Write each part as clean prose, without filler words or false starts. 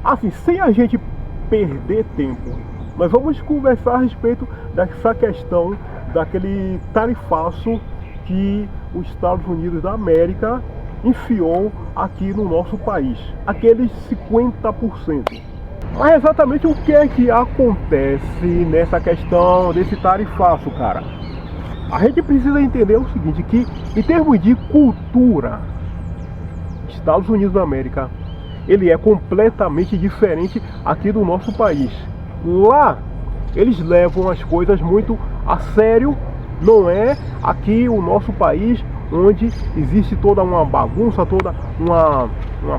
Assim, sem a gente perder tempo, nós vamos conversar a respeito dessa questão daquele tarifaço que os Estados Unidos da América enfiou aqui no nosso país, aqueles 50%. Mas exatamente o que é que acontece nessa questão desse tarifaço, cara? A gente precisa entender o seguinte, que em termos de cultura, Estados Unidos da América, ele é completamente diferente aqui do nosso país. Lá, eles levam as coisas muito a sério, não é aqui o nosso país, onde existe toda uma bagunça, toda uma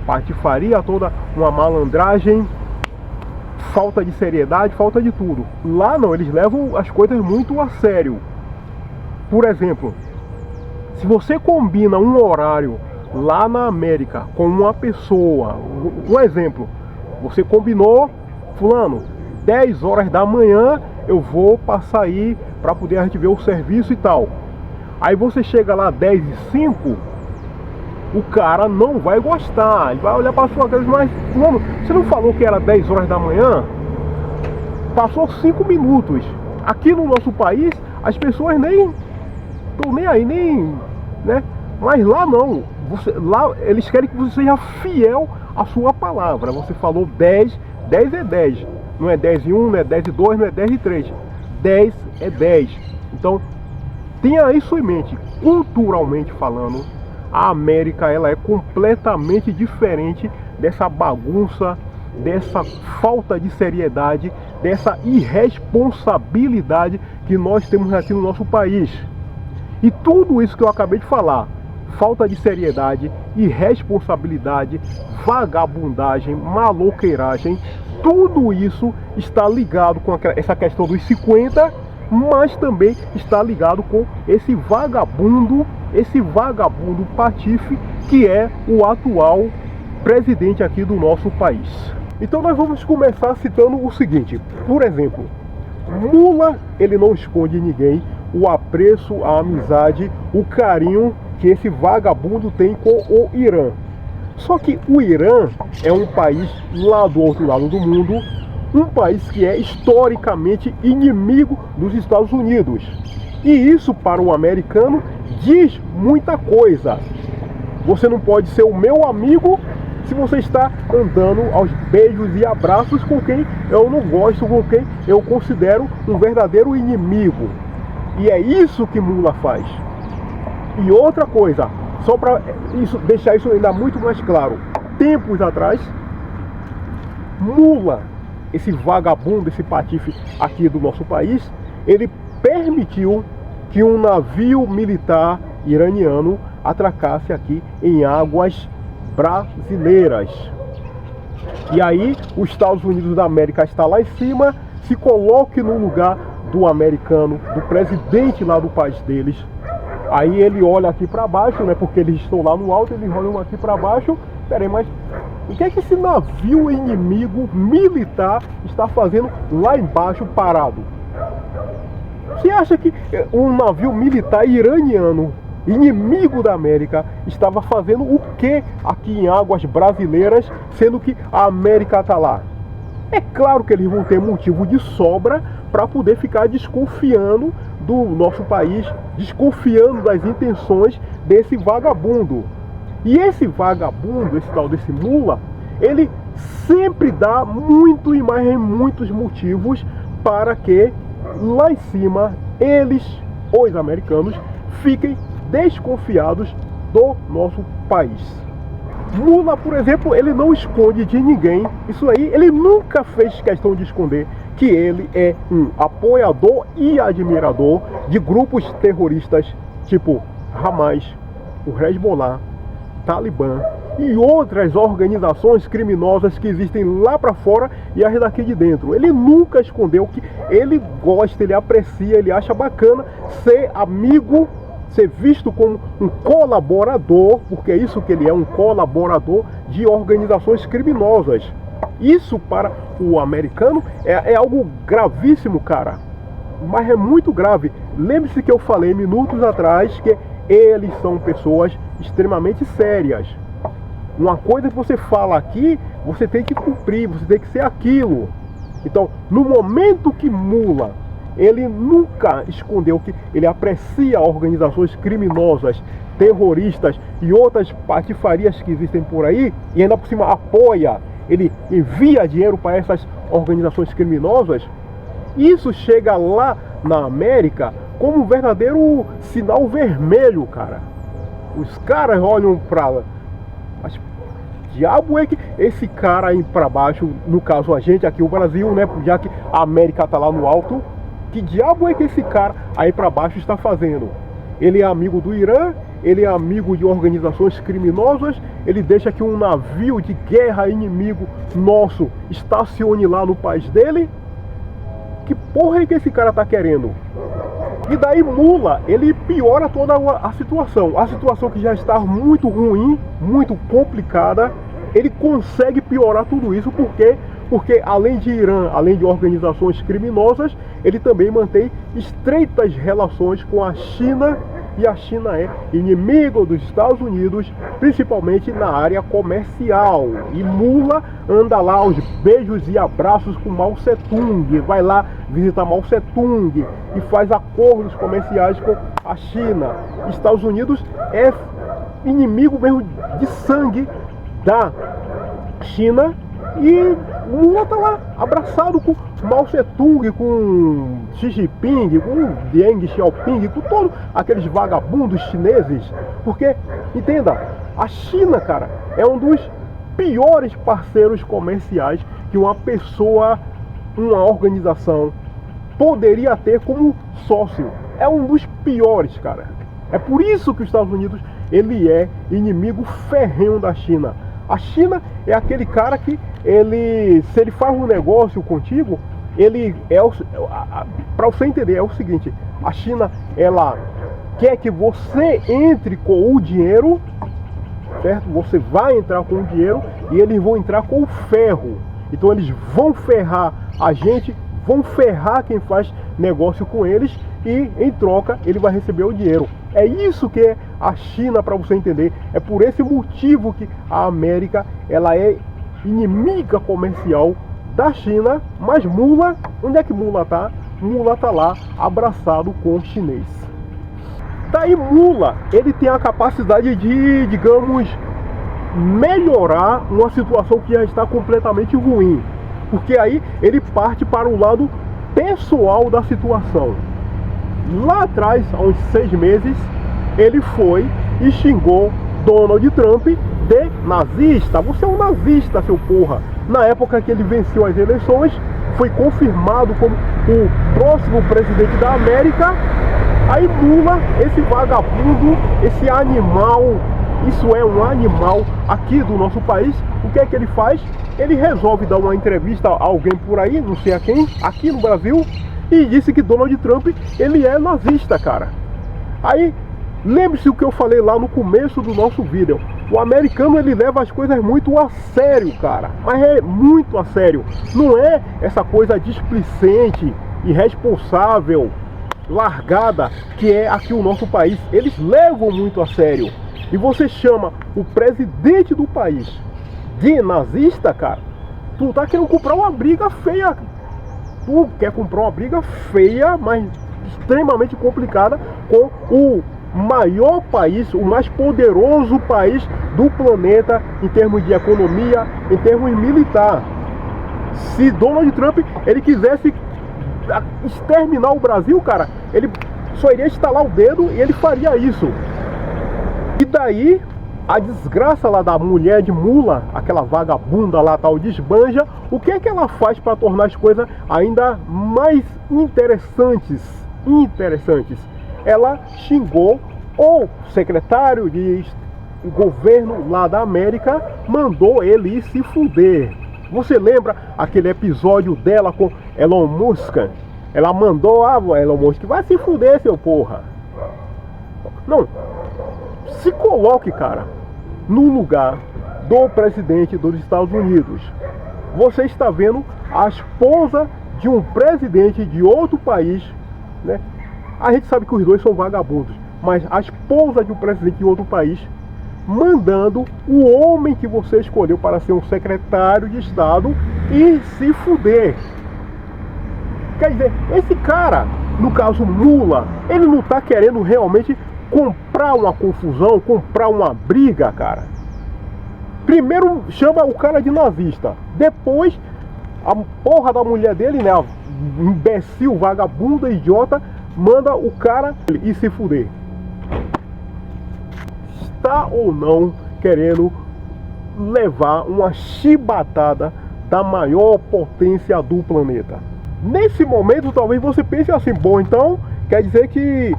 patifaria, toda uma malandragem, falta de seriedade, falta de tudo. Lá não, eles levam as coisas muito a sério. Por exemplo, se você combina um horário lá na América com uma pessoa, um exemplo, você combinou, fulano, 10 horas da manhã eu vou passar aí para poder a gente ver o serviço e tal. Aí você chega lá 10h05, o cara não vai gostar, ele vai olhar para sua cara, mas fulano, você não falou que era 10 horas da manhã? Passou 5 minutos. Aqui no nosso país, as pessoas nem estão nem aí, nem, né? Mas lá não. Lá eles querem que você seja fiel à sua palavra. Você falou 10, 10 é 10. Não é 10:01, não é 10:02, não é 10:03. 10 é 10. Então, tenha isso em mente. Culturalmente falando, a América ela é completamente diferente dessa bagunça, dessa falta de seriedade, dessa irresponsabilidade que nós temos aqui no nosso país. E tudo isso que eu acabei de falar, falta de seriedade, irresponsabilidade, vagabundagem, maloqueiragem, tudo isso está ligado com essa questão dos 50, mas também está ligado com esse vagabundo patife que é o atual presidente aqui do nosso país. Então nós vamos começar citando o seguinte, por exemplo, Lula, ele não esconde ninguém o apreço, a amizade, o carinho que esse vagabundo tem com o Irã. Só que o Irã é um país lá do outro lado do mundo, um país que é historicamente inimigo dos Estados Unidos. E isso para o americano diz muita coisa. Você não pode ser o meu amigo se você está andando aos beijos e abraços com quem eu não gosto, com quem eu considero um verdadeiro inimigo. E é isso que Lula faz. E outra coisa, só para deixar isso ainda muito mais claro, tempos atrás, Lula, esse vagabundo, esse patife aqui do nosso país, ele permitiu que um navio militar iraniano atracasse aqui em águas brasileiras. E aí, os Estados Unidos da América está lá em cima, se coloque no lugar do americano, do presidente lá do país deles. Aí ele olha aqui para baixo, né? Porque eles estão lá no alto, eles olham aqui para baixo. Peraí, mas o que é que esse navio inimigo militar está fazendo lá embaixo parado? Você acha que um navio militar iraniano, inimigo da América, estava fazendo o que aqui em águas brasileiras, sendo que a América está lá? É claro que eles vão ter motivo de sobra para poder ficar desconfiando do nosso país, desconfiando das intenções desse vagabundo. E esse vagabundo, esse tal desse Lula, ele sempre dá muito e mais muitos motivos para que lá em cima eles, os americanos, fiquem desconfiados do nosso país. Lula, por exemplo, ele não esconde de ninguém, isso aí, ele nunca fez questão de esconder que ele é um apoiador e admirador de grupos terroristas tipo Hamas, o Hezbollah, Talibã e outras organizações criminosas que existem lá para fora e as daqui de dentro. Ele nunca escondeu que ele gosta, ele aprecia, ele acha bacana ser amigo, ser visto como um colaborador, porque é isso que ele é, um colaborador de organizações criminosas. Isso para o americano é algo gravíssimo, cara. Mas é muito grave. Lembre-se que eu falei minutos atrás que eles são pessoas extremamente sérias. Uma coisa que você fala aqui você tem que cumprir, você tem que ser aquilo. Então, no momento que Lula, ele nunca escondeu que ele aprecia organizações criminosas, terroristas e outras patifarias que existem por aí, e ainda por cima apoia, ele envia dinheiro para essas organizações criminosas, isso chega lá na América como um verdadeiro sinal vermelho, cara. Os caras olham para... Mas diabo é que esse cara aí para baixo, no caso a gente aqui, o Brasil, né, já que a América tá lá no alto, que diabo é que esse cara aí para baixo está fazendo? Ele é amigo do Irã, ele é amigo de organizações criminosas, ele deixa que um navio de guerra inimigo nosso estacione lá no país dele? Que porra é que esse cara tá querendo? E daí Lula, ele piora toda a situação que já está muito ruim, muito complicada, ele consegue piorar tudo isso, porque além de Irã, além de organizações criminosas, ele também mantém estreitas relações com a China, e a China é inimigo dos Estados Unidos, principalmente na área comercial. E Lula anda lá aos beijos e abraços com Mao Tse-tung, vai lá visitar Mao Tse-tung e faz acordos comerciais com a China. Estados Unidos é inimigo mesmo de sangue da China, e Lula tá lá abraçado com Mao Tse-tung, com Xi Jinping, com Deng Xiaoping, com todos aqueles vagabundos chineses. Porque, entenda, a China, cara, é um dos piores parceiros comerciais que uma pessoa, uma organização poderia ter como sócio. É um dos piores, cara. É por isso que os Estados Unidos, ele é inimigo ferrenho da China. A China é aquele cara que se ele faz um negócio contigo, ele é para você entender, é o seguinte: a China, ela quer que você entre com o dinheiro, certo? Você vai entrar com o dinheiro e eles vão entrar com o ferro. Então eles vão ferrar a gente, vão ferrar quem faz negócio com eles, e em troca ele vai receber o dinheiro. É isso que é a China, para você entender. É por esse motivo que a América, ela é inimiga comercial da China. Mas Lula, onde é que Lula tá? Lula tá lá abraçado com o chinês. Daí Lula, ele tem a capacidade de, digamos, melhorar uma situação que já está completamente ruim, porque aí ele parte para o lado pessoal da situação. Lá atrás, há uns 6 meses, ele foi e xingou Donald Trump de nazista. Você é um nazista, seu porra. Na época que ele venceu as eleições, foi confirmado como o próximo presidente da América. Aí Lula, esse vagabundo, esse animal, isso é um animal aqui do nosso país, o que é que ele faz? Ele resolve dar uma entrevista a alguém por aí, não sei a quem, aqui no Brasil, e disse que Donald Trump, ele é nazista, cara. Aí, lembre-se o que eu falei lá no começo do nosso vídeo. O americano, ele leva as coisas muito a sério, cara. Mas é muito a sério. Não é essa coisa displicente, irresponsável, largada, que é aqui o nosso país. Eles levam muito a sério. E você chama o presidente do país de nazista, cara, tu tá querendo comprar uma briga feia. Tu quer comprar uma briga feia, mas extremamente complicada, com o maior país, o mais poderoso país do planeta em termos de economia, em termos militar. Se Donald Trump, ele quisesse exterminar o Brasil, cara, ele só iria estalar o dedo e ele faria isso. E daí, a desgraça lá da mulher de Lula, aquela vagabunda lá, tal desbanja, o que é que ela faz para tornar as coisas ainda mais interessantes? Ela xingou o secretário de governo lá da América, mandou ele ir se fuder. Você lembra aquele episódio dela com Elon Musk? Ela mandou, Elon Musk, vai se fuder, seu porra. Não, se coloque, cara, no lugar do presidente dos Estados Unidos. Você está vendo a esposa de um presidente de outro país, né? A gente sabe que os dois são vagabundos, mas a esposa de um presidente de outro país mandando o homem que você escolheu para ser um secretário de Estado e se fuder. Quer dizer, esse cara, no caso Lula, ele não está querendo realmente comprar uma confusão, comprar uma briga, cara. Primeiro chama o cara de nazista, depois a porra da mulher dele, né, imbecil, vagabunda, idiota, manda o cara ir se fuder. Está ou não querendo levar uma chibatada da maior potência do planeta? Nesse momento talvez você pense assim, bom, então quer dizer que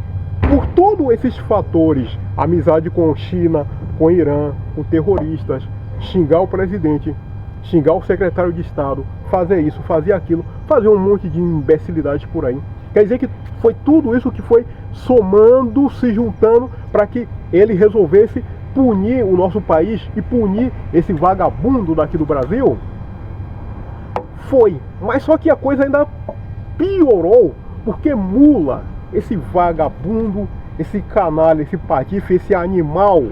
por todos esses fatores, amizade com China, com Irã, com terroristas, xingar o presidente, xingar o secretário de Estado, fazer isso, fazer aquilo, fazer um monte de imbecilidades por aí, quer dizer que foi tudo isso que foi somando, se juntando para que ele resolvesse punir o nosso país e punir esse vagabundo daqui do Brasil? Foi, mas só que a coisa ainda piorou, porque Lula, esse vagabundo, esse canalha, esse patife, esse animal,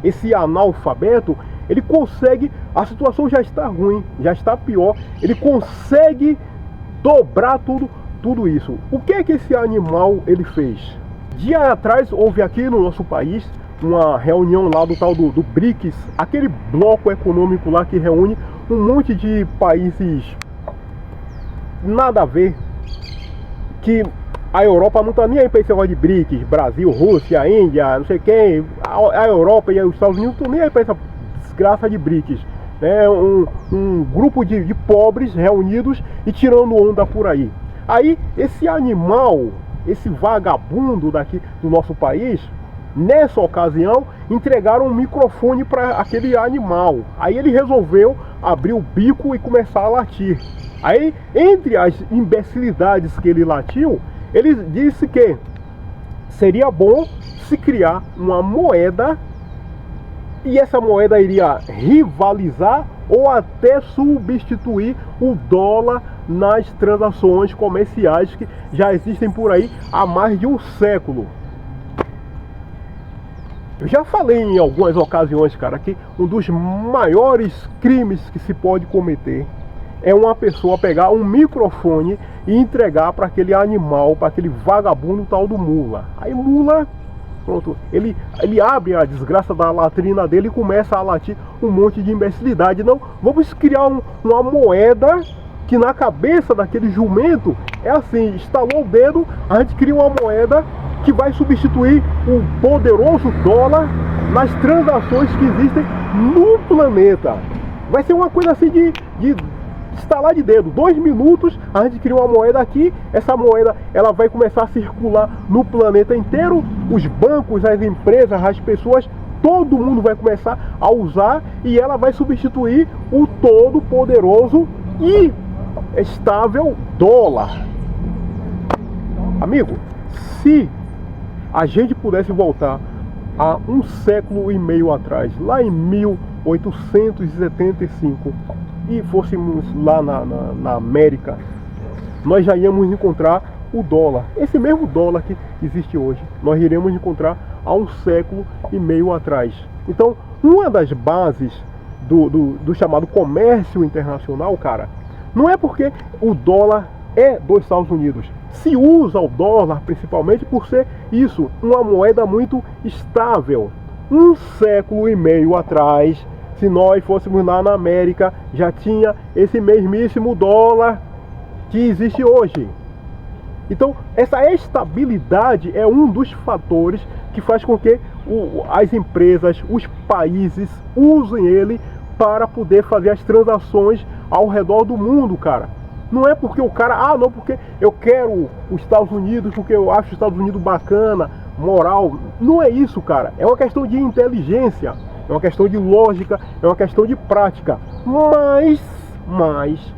esse analfabeto, ele consegue, a situação já está ruim, já está pior, ele consegue dobrar tudo isso. O que é que esse animal ele fez? Dia atrás houve aqui no nosso país uma reunião lá do tal do BRICS, aquele bloco econômico lá que reúne um monte de países nada a ver, que a Europa não está nem aí para esse negócio de BRICS, Brasil, Rússia, Índia, não sei quem, a Europa e os Estados Unidos não estão nem aí para essa desgraça de BRICS. É um grupo de pobres reunidos e tirando onda por aí. Aí esse animal, esse vagabundo daqui do nosso país, nessa ocasião entregaram um microfone para aquele animal. Aí ele resolveu abrir o bico e começar a latir. Aí, entre as imbecilidades que ele latiu, ele disse que seria bom se criar uma moeda e essa moeda iria rivalizar ou até substituir o dólar nas transações comerciais que já existem por aí há mais de um século. Eu já falei em algumas ocasiões, cara, que um dos maiores crimes que se pode cometer é uma pessoa pegar um microfone e entregar para aquele animal, para aquele vagabundo tal do Lula. Aí Lula, pronto, ele abre a desgraça da latrina dele e começa a latir um monte de imbecilidade. Não, vamos criar uma moeda que na cabeça daquele jumento é assim, estalou o dedo, a gente cria uma moeda que vai substituir o poderoso dólar nas transações que existem no planeta. Vai ser uma coisa assim de estalar de dedo, 2 minutos, a gente cria uma moeda aqui, essa moeda ela vai começar a circular no planeta inteiro, os bancos, as empresas, as pessoas, todo mundo vai começar a usar e ela vai substituir o todo poderoso e estável dólar. Amigo, se a gente pudesse voltar a 1 século e meio atrás, lá em 1875, e fôssemos lá na América, nós já íamos encontrar o dólar. Esse mesmo dólar que existe hoje, nós iremos encontrar há 1 século e meio atrás. Então, uma das bases do chamado comércio internacional, cara, não é porque o dólar é dos Estados Unidos. Se usa o dólar principalmente por ser isso, uma moeda muito estável. 1 século e meio atrás, se nós fôssemos lá na América, já tinha esse mesmíssimo dólar que existe hoje. Então, essa estabilidade é um dos fatores que faz com que as empresas, os países usem ele para poder fazer as transações ao redor do mundo, cara. Não é porque o cara, não, porque eu quero os Estados Unidos, porque eu acho os Estados Unidos bacana, moral. Não é isso, cara. É uma questão de inteligência, é uma questão de lógica, é uma questão de prática. Mas,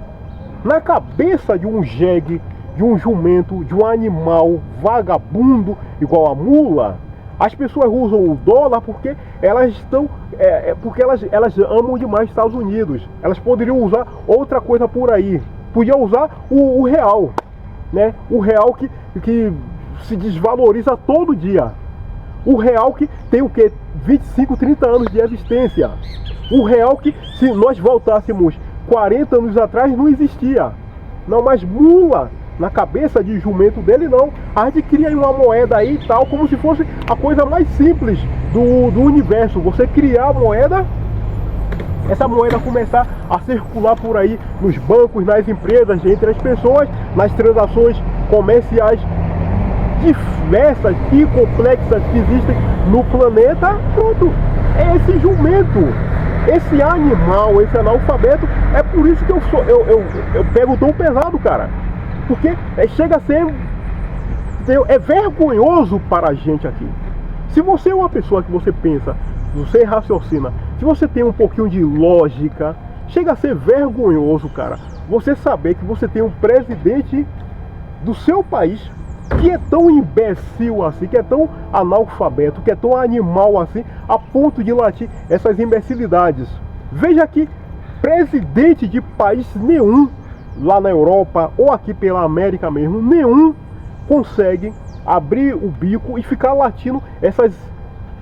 na cabeça de um jegue, de um jumento, de um animal vagabundo igual a mula, as pessoas usam o dólar porque elas estão, porque elas amam demais os Estados Unidos. Elas poderiam usar outra coisa por aí. Podia usar o real, né? O real que se desvaloriza todo dia. O real que tem o quê? 25, 30 anos de existência. O real que, se nós voltássemos 40 anos atrás, não existia. Não, mas mula na cabeça de jumento dele, não. A gente cria uma moeda aí e tal, como se fosse a coisa mais simples do universo. Você criar a moeda, essa moeda começar a circular por aí nos bancos, nas empresas, entre as pessoas, nas transações comerciais diversas e complexas que existem no planeta. Pronto, é esse jumento, esse animal, esse analfabeto. É por isso que eu pego tão pesado, cara, porque chega a ser, é vergonhoso para a gente aqui. Se você é uma pessoa que você pensa, você raciocina, se você tem um pouquinho de lógica, chega a ser vergonhoso, cara, você saber que você tem um presidente do seu país que é tão imbecil assim, que é tão analfabeto, que é tão animal assim, a ponto de latir essas imbecilidades. Veja que presidente de país nenhum, lá na Europa ou aqui pela América mesmo, nenhum consegue abrir o bico e ficar latindo essas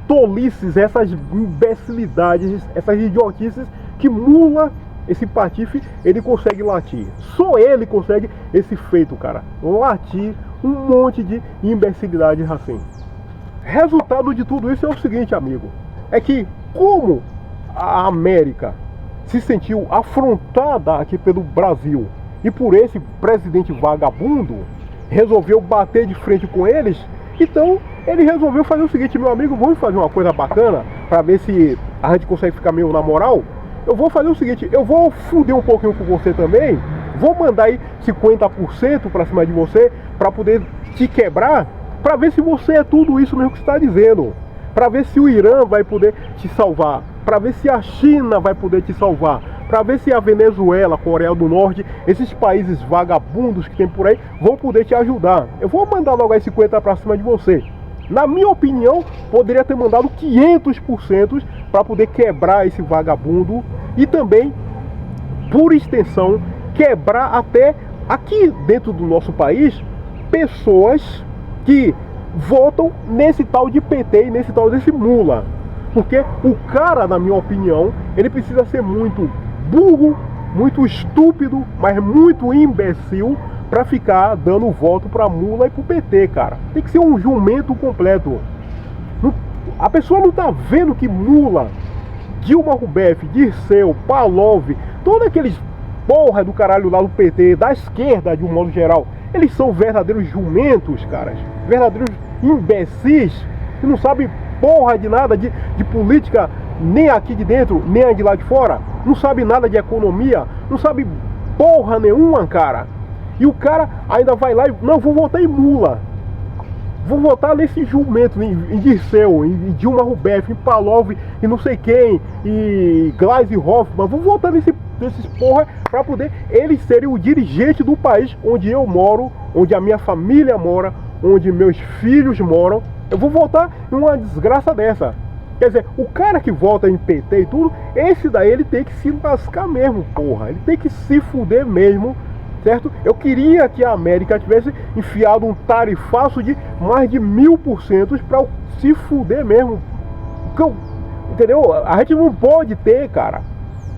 tolices, essas imbecilidades, essas idiotices que mula, esse patife, ele consegue latir. Só ele consegue esse feito, cara. Latir um monte de imbecilidades assim. Resultado de tudo isso é o seguinte, amigo. É que como a América se sentiu afrontada aqui pelo Brasil e por esse presidente vagabundo, resolveu bater de frente com eles, então ele resolveu fazer o seguinte: meu amigo, vamos fazer uma coisa bacana para ver se a gente consegue ficar meio na moral. Eu vou fazer o seguinte, eu vou fuder um pouquinho com você também, vou mandar aí 50% para cima de você, para poder te quebrar, para ver se você é tudo isso mesmo que você está dizendo, para ver se o Irã vai poder te salvar, para ver se a China vai poder te salvar, para ver se a Venezuela, Coreia do Norte, esses países vagabundos que tem por aí, vão poder te ajudar. Eu vou mandar logo aí 50% para cima de você. Na minha opinião, poderia ter mandado 500% para poder quebrar esse vagabundo e também, por extensão, quebrar até aqui dentro do nosso país pessoas que votam nesse tal de PT e nesse tal desse mula. Porque o cara, na minha opinião, ele precisa ser muito burro, muito estúpido, mas muito imbecil para ficar dando voto para mula e pro PT, cara. Tem que ser um jumento completo. A pessoa não tá vendo que mula, Dilma Rousseff, Dirceu, Palov, todos aqueles porra do caralho lá do PT, da esquerda de um modo geral, eles são verdadeiros jumentos, caras. Verdadeiros imbecis que não sabem porra de nada de política, nem aqui de dentro, nem de lá de fora. Não sabe nada de economia, não sabe porra nenhuma, cara. E o cara ainda vai lá e, não, vou votar em mula. Vou votar nesse jumento, em Dirceu, em Dilma Rousseff, em Palov, e não sei quem, e Gleisi Hoffmann. Vou votar nesses porra para poder eles serem o dirigente do país onde eu moro, onde a minha família mora, onde meus filhos moram. Eu vou votar em uma desgraça dessa. Quer dizer, o cara que vota em PT e tudo, esse daí ele tem que se lascar mesmo, porra. Ele tem que se fuder mesmo. Certo? Eu queria que a América tivesse enfiado um tarifaço de mais de 1000% para se fuder mesmo. Entendeu? A gente não pode ter, cara,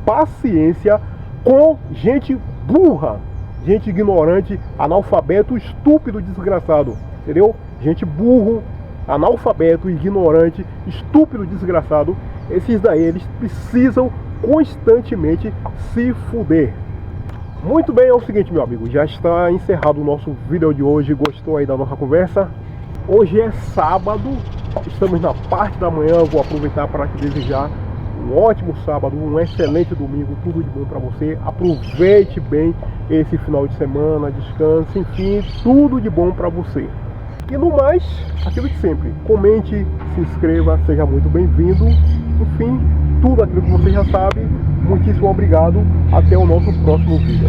paciência com gente burra, gente ignorante, analfabeto, estúpido, desgraçado. Entendeu? Gente burro, analfabeto, ignorante, estúpido, desgraçado. Esses daí, eles precisam constantemente se fuder. Muito bem, é o seguinte, meu amigo, já está encerrado o nosso vídeo de hoje. Gostou aí da nossa conversa? Hoje é sábado, estamos na parte da manhã. Vou aproveitar para te desejar um ótimo sábado, um excelente domingo, tudo de bom para você. Aproveite bem esse final de semana, descanse, enfim, tudo de bom para você. E no mais, aquilo de sempre, comente, se inscreva, seja muito bem-vindo. Enfim, tudo aquilo que você já sabe. Muitíssimo obrigado. Até o nosso próximo vídeo.